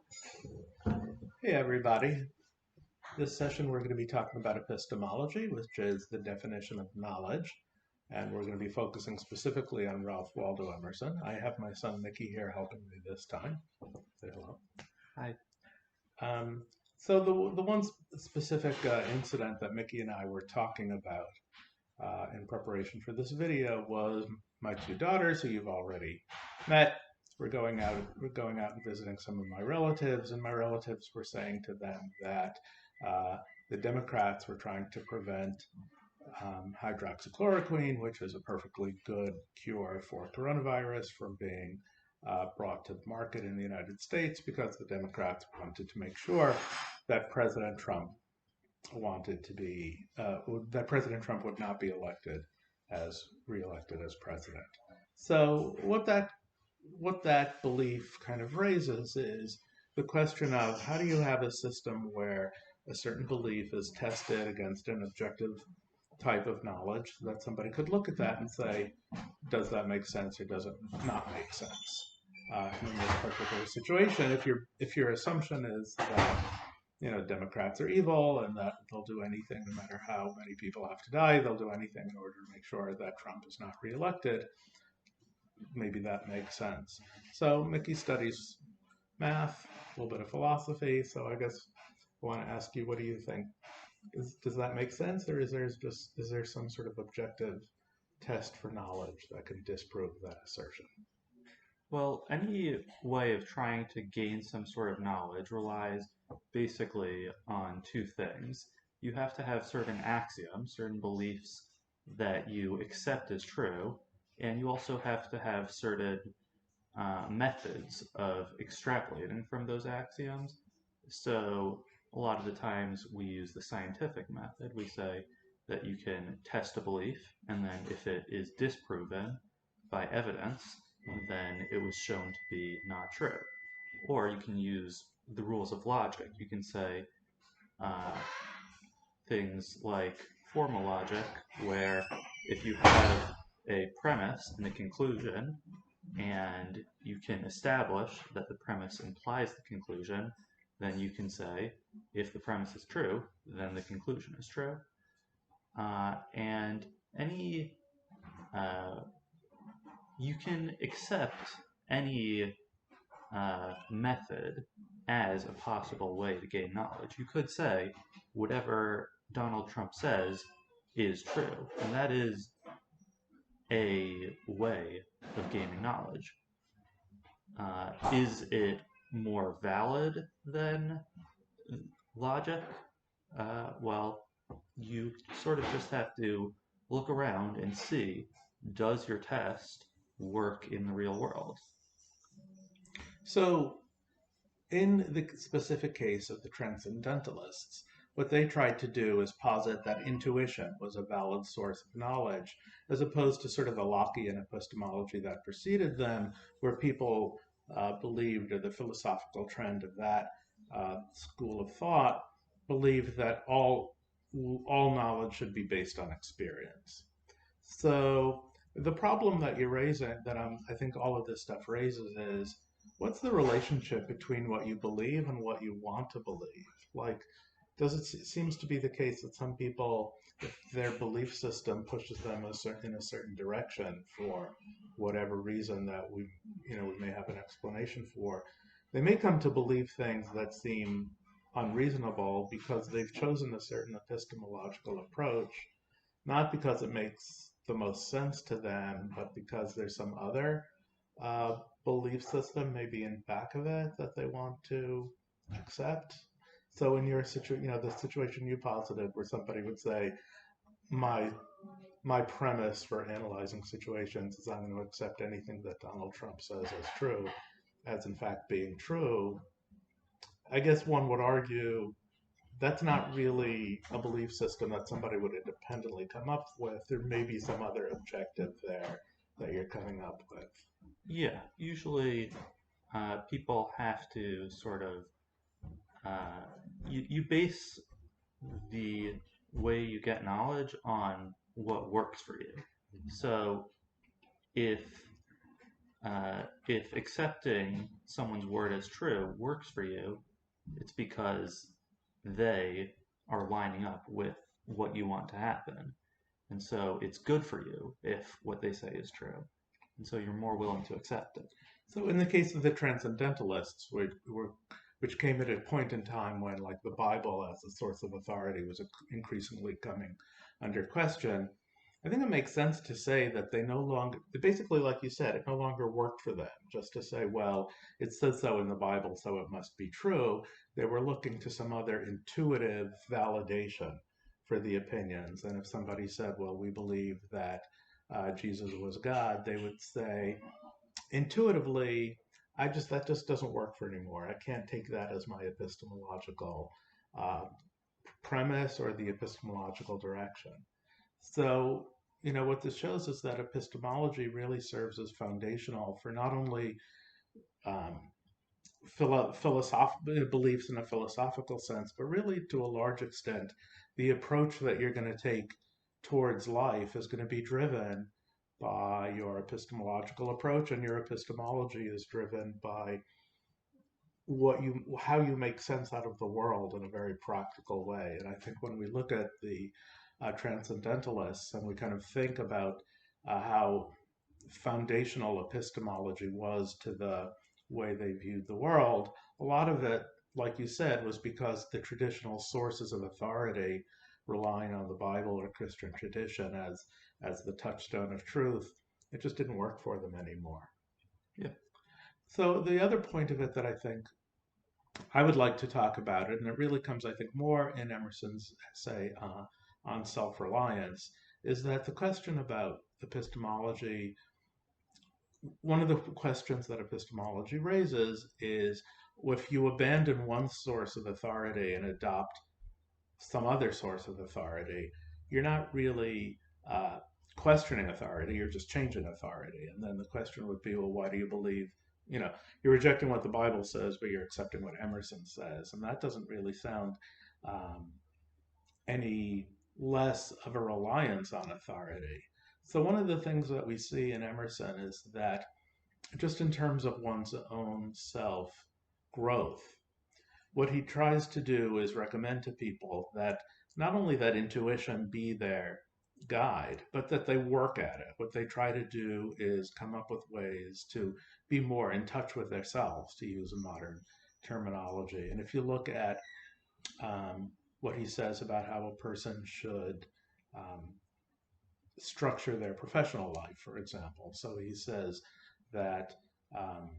Hey everybody. This session we're going to be talking about epistemology, which is the definition of knowledge, and we're going to be focusing specifically on Ralph Waldo Emerson. I have my son Mickey here helping me this time. Say hello. Hi. Um, so the one specific incident that Mickey and I were talking about in preparation for this video was my two daughters, who you've already met. We're going out and visiting some of my relatives, and my relatives were saying to them that uh, the Democrats were trying to prevent hydroxychloroquine, which is a perfectly good cure for coronavirus, from being brought to the market in the United States because the Democrats wanted to make sure that President Trump would not be elected as reelected as president. So what that belief kind of raises is the question of how do you have a system where a certain belief is tested against an objective type of knowledge that somebody could look at that and say, does that make sense or does it not make sense? In this particular situation, if your assumption is that Democrats are evil and that they'll do anything, no matter how many people have to die, they'll do anything in order to make sure that Trump is not reelected. Maybe that makes sense. So Mickey studies math, a little bit of philosophy. So I guess I want to ask you, what do you think? Does that make sense, or is there some sort of objective test for knowledge that can disprove that assertion? Well, any way of trying to gain some sort of knowledge relies basically on two things. You have to have certain axioms, certain beliefs that you accept as true, and you also have to have certain methods of extrapolating from those axioms. So, a lot of the times we use the scientific method. We say that you can test a belief, and then if it is disproven by evidence, then it was shown to be not true. Or you can use the rules of logic. You can say uh, things like formal logic, where if you have a premise and a conclusion, and you can establish that the premise implies the conclusion, then you can say if the premise is true, then the conclusion is true. And any you can accept any method as a possible way to gain knowledge. You could say whatever Donald Trump says is true, and that is a way of gaining knowledge. Is it more valid than logic? Well, you sort of just have to look around and see, does your test work in the real world? So in the specific case of the transcendentalists, what they tried to do is posit that intuition was a valid source of knowledge, as opposed to sort of the Lockean epistemology that preceded them, where people believed, or the philosophical trend of that school of thought believed that all knowledge should be based on experience. So the problem that you're raising, that I think all of this stuff raises, is what's the relationship between what you believe and what you want to believe? Like, it seems to be the case that some people, if their belief system pushes them in a certain direction for whatever reason that we may have an explanation for, they may come to believe things that seem unreasonable because they've chosen a certain epistemological approach, not because it makes the most sense to them, but because there's some other uh, belief system maybe in back of it that they want to accept. So in your situation, the situation you posited, where somebody would say, my my premise for analyzing situations is I'm going to accept anything that Donald Trump says as true, as in fact being true. I guess one would argue that's not really a belief system that somebody would independently come up with. There may be some other objective there that you're coming up with. Yeah, usually people have to sort of uh, you base the way you get knowledge on what works for you. So if if accepting someone's word as true works for you, it's because they are lining up with what you want to happen. And so it's good for you if what they say is true. And so you're more willing to accept it. So in the case of the transcendentalists, which came at a point in time when, like, the Bible as a source of authority was increasingly coming under question, I think it makes sense to say that they no longer, basically, like you said, it no longer worked for them just to say, well, it says so in the Bible, so it must be true. They were looking to some other intuitive validation for the opinions. And if somebody said, well, we believe that Jesus was God, they would say, intuitively, that just doesn't work for anymore. I can't take that as my epistemological uh, premise or the epistemological direction. So, what this shows is that epistemology really serves as foundational for not only um, beliefs in a philosophical sense, but really to a large extent, the approach that you're going to take towards life is going to be driven by your epistemological approach, and your epistemology is driven by how you make sense out of the world in a very practical way. And I think when we look at the transcendentalists and we kind of think about how foundational epistemology was to the way they viewed the world, a lot of it, like you said, was because the traditional sources of authority, relying on the Bible or Christian tradition as the touchstone of truth, it just didn't work for them anymore. Yeah. So the other point of it that I think I would like to talk about it, and it really comes, I think, more in Emerson's essay on self-reliance, is that the question about epistemology, one of the questions that epistemology raises is, if you abandon one source of authority and adopt some other source of authority, you're not really questioning authority, you're just changing authority. And then the question would be, well, why do you believe, you're rejecting what the Bible says, but you're accepting what Emerson says? And that doesn't really sound um, any less of a reliance on authority. So, one of the things that we see in Emerson is that just in terms of one's own self growth, what he tries to do is recommend to people that not only that intuition be their guide, but that they work at it. What they try to do is come up with ways to be more in touch with themselves, to use a modern terminology. And if you look at what he says about how a person should um, structure their professional life, for example, so he says that um,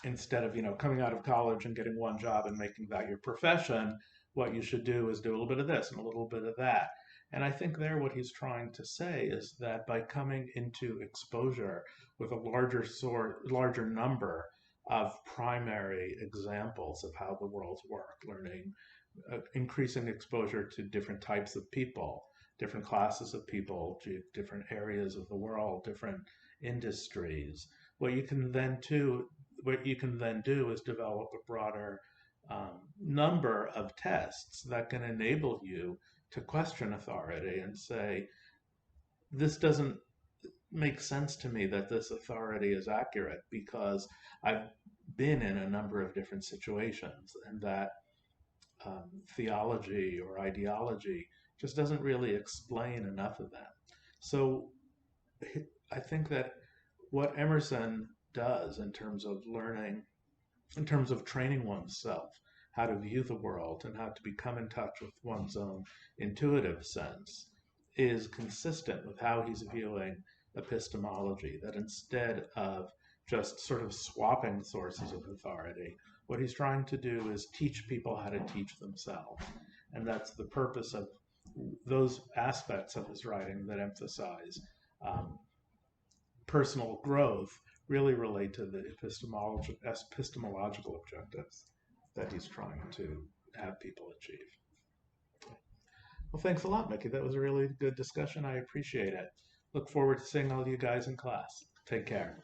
instead of coming out of college and getting one job and making that your profession, what you should do is do a little bit of this and a little bit of that. And I think there what he's trying to say is that by coming into exposure with a larger number of primary examples of how the worlds work, learning, increasing exposure to different types of people, different classes of people, different areas of the world, different industries. What you can then do is develop a broader number of tests that can enable you to question authority and say, this doesn't make sense to me that this authority is accurate because I've been in a number of different situations, and that theology or ideology just doesn't really explain enough of them. So I think that what Emerson does in terms of learning, in terms of training oneself, how to view the world and how to become in touch with one's own intuitive sense, is consistent with how he's viewing epistemology. That instead of just sort of swapping sources of authority, what he's trying to do is teach people how to teach themselves. And that's the purpose of those aspects of his writing that emphasize personal growth, really relate to the epistemological objectives that he's trying to have people achieve. Well, thanks a lot, Mickey. That was a really good discussion. I appreciate it. Look forward to seeing all you guys in class. Take care.